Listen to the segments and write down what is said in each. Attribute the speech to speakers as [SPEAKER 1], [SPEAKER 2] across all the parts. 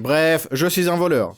[SPEAKER 1] Bref, je suis un voleur.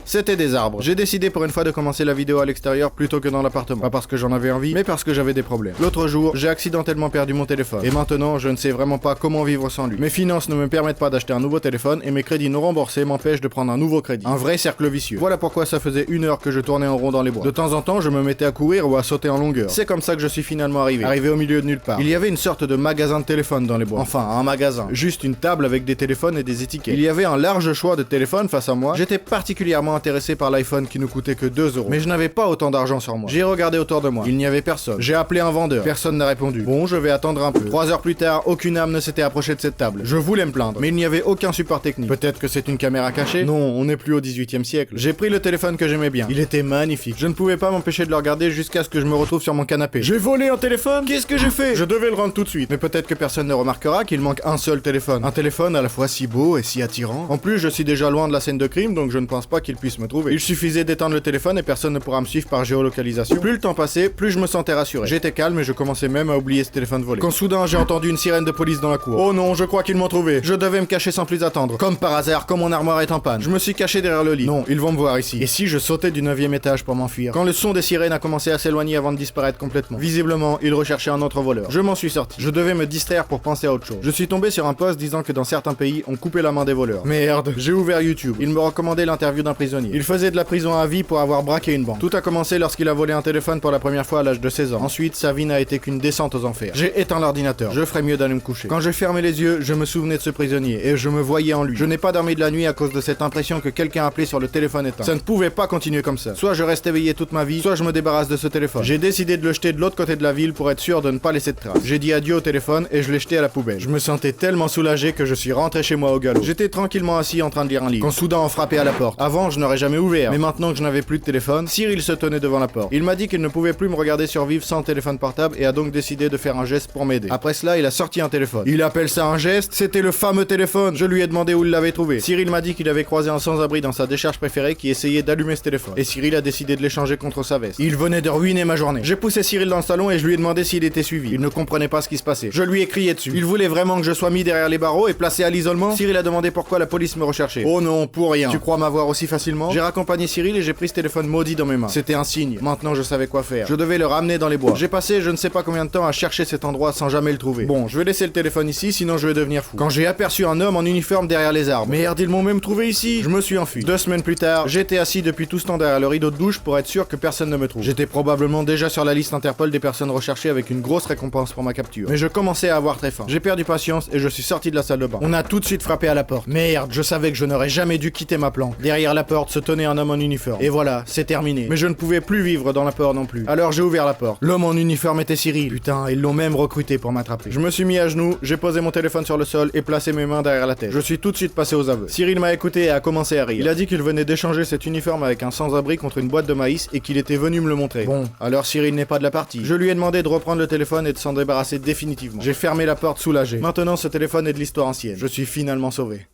[SPEAKER 1] C'était des arbres. J'ai décidé pour une fois de commencer la vidéo à l'extérieur plutôt que dans l'appartement. Pas parce que j'en avais envie, mais parce que j'avais des problèmes. L'autre jour, j'ai accidentellement perdu mon téléphone. Et maintenant, je ne sais vraiment pas comment vivre sans lui. Mes finances ne me permettent pas d'acheter un nouveau téléphone et mes crédits non remboursés m'empêchent de prendre un nouveau crédit. Un vrai cercle vicieux. Voilà pourquoi ça faisait 1 heure que je tournais en rond dans les bois. De temps en temps, je me mettais à courir ou à sauter en longueur. C'est comme ça que je suis finalement arrivé au milieu de nulle part. Il y avait une sorte de magasin de téléphone dans les bois. Enfin, un magasin. Juste une table avec des téléphones et des étiquettes. Il y avait un large choix de téléphones face à moi. J'étais particulièrement intéressé par l'iPhone qui ne coûtait que 2 €. Mais je n'avais pas autant d'argent sur moi. J'ai regardé autour de moi. Il n'y avait personne. J'ai appelé un vendeur. Personne n'a répondu. Bon, je vais attendre un peu. 3 heures plus tard, aucune âme ne s'était approchée de cette table. Je voulais me plaindre, mais il n'y avait aucun support technique. Peut-être que c'est une caméra cachée? Non, on n'est plus au 18e siècle. J'ai pris le téléphone que j'aimais bien. Il était magnifique. Je ne pouvais pas m'empêcher de le regarder jusqu'à ce que je me retrouve sur mon canapé. J'ai volé un téléphone? Qu'est-ce que j'ai fait? Je devais le rendre tout de suite. Mais peut-être que personne ne remarquera qu'il manque un seul téléphone. Un téléphone à la fois si beau et si attirant. En plus, je suis déjà loin de la scène de crime, donc je ne pense pas qu'il puisse me trouver. Il suffisait d'éteindre le téléphone et personne ne pourra me suivre par géolocalisation. Plus le temps passait, plus je me sentais rassuré. J'étais calme et je commençais même à oublier ce téléphone volé. Quand soudain j'ai entendu une sirène de police dans la cour. Oh non, je crois qu'ils m'ont trouvé. Je devais me cacher sans plus attendre. Comme par hasard, quand mon armoire est en panne. Je me suis caché derrière le lit. Non, ils vont me voir ici. Et si je sautais du 9e étage pour m'enfuir? Quand le son des sirènes a commencé à s'éloigner avant de disparaître complètement. Visiblement, ils recherchaient un autre voleur. Je m'en suis sorti. Je devais me distraire pour penser à autre chose. Je suis tombé sur un post disant que dans certains pays, on coupait la main des voleurs. Merde, j'ai ouvert YouTube. Il me recommandait l'interview d'un prisonnier. Il faisait de la prison à vie pour avoir braqué une banque. Tout a commencé lorsqu'il a volé un téléphone pour la première fois à l'âge de 16 ans. Ensuite, sa vie n'a été qu'une descente aux enfers. J'ai éteint l'ordinateur. Je ferais mieux d'aller me coucher. Quand je fermais les yeux, je me souvenais de ce prisonnier et je me voyais en lui. Je n'ai pas dormi de la nuit à cause de cette impression que quelqu'un appelait sur le téléphone éteint. Ça ne pouvait pas continuer comme ça. Soit je reste éveillé toute ma vie, soit je me débarrasse de ce téléphone. J'ai décidé de le jeter de l'autre côté de la ville pour être sûr de ne pas laisser de traces. J'ai dit adieu au téléphone et je l'ai jeté à la poubelle. Je me sentais tellement soulagé que je suis rentré chez moi au galop. J'étais tranquillement assis en train de lire un livre. Quand soudain on frappait à la porte. Avant, je n'aurais jamais ouvert. Mais maintenant que je n'avais plus de téléphone, Cyril se tenait devant la porte. Il m'a dit qu'il ne pouvait plus me regarder survivre sans téléphone portable et a donc décidé de faire un geste pour m'aider. Après cela, il a sorti un téléphone. Il appelle ça un geste? C'était le fameux téléphone. Je lui ai demandé où il l'avait trouvé. Cyril m'a dit qu'il avait croisé un sans-abri dans sa décharge préférée qui essayait d'allumer ce téléphone. Et Cyril a décidé de l'échanger contre sa veste. Il venait de ruiner ma journée. J'ai poussé Cyril dans le salon et je lui ai demandé s'il était suivi. Il ne comprenait pas ce qui se passait. Je lui ai crié dessus. Il voulait vraiment que je sois mis derrière les barreaux et placé à l'isolement. Cyril a demandé pourquoi la police me recherchait. Oh non, pour rien. Tu crois m'avoir aussi facilement? J'ai raccompagné Cyril et j'ai pris ce téléphone maudit dans mes mains. C'était un signe. Maintenant je savais quoi faire. Je devais le ramener dans les bois. J'ai passé je ne sais pas combien de temps à chercher cet endroit sans jamais le trouver. Bon, je vais laisser le téléphone ici, sinon je vais devenir fou. Quand j'ai aperçu un homme en uniforme derrière les arbres. Merde, ils m'ont même trouvé ici. Je me suis enfui. 2 semaines plus tard, j'étais assis depuis tout ce temps derrière le rideau de douche pour être sûr que personne ne me trouve. J'étais probablement déjà sur la liste Interpol des personnes recherchées avec une grosse récompense pour ma capture. Mais je commençais à avoir très faim. J'ai perdu patience et je suis sorti de la salle de bain. On a tout de suite frappé à la porte. Merde, je savais que je n'aurais jamais dû quitter ma planque. Derrière la porte se tenait un homme en uniforme. Et voilà, c'est terminé. Mais je ne pouvais plus vivre dans la peur non plus. Alors j'ai ouvert la porte. L'homme en uniforme était Cyril. Putain, ils l'ont même recruté pour m'attraper. Je me suis mis à genoux, j'ai posé mon téléphone sur le sol et placé mes mains derrière la tête. Je suis tout de suite passé aux aveux. Cyril m'a écouté et a commencé à rire. Il a dit qu'il venait d'échanger cet uniforme avec un sans-abri contre une boîte de maïs et qu'il était venu me le montrer. Bon, alors Cyril n'est pas de la partie. Je lui ai demandé de reprendre le téléphone et de s'en débarrasser définitivement. J'ai fermé la porte soulagé. Maintenant ce téléphone est de l'histoire ancienne. Je suis finalement sauvé.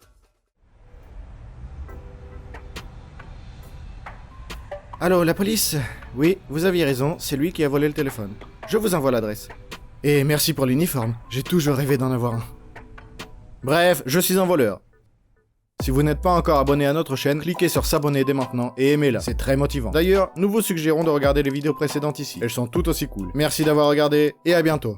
[SPEAKER 1] Allô, la police? Oui, vous aviez raison, c'est lui qui a volé le téléphone. Je vous envoie l'adresse. Et merci pour l'uniforme, j'ai toujours rêvé d'en avoir un. Bref, je suis un voleur. Si vous n'êtes pas encore abonné à notre chaîne, cliquez sur s'abonner dès maintenant et aimez-la, c'est très motivant. D'ailleurs, nous vous suggérons de regarder les vidéos précédentes ici, elles sont toutes aussi cool. Merci d'avoir regardé et à bientôt.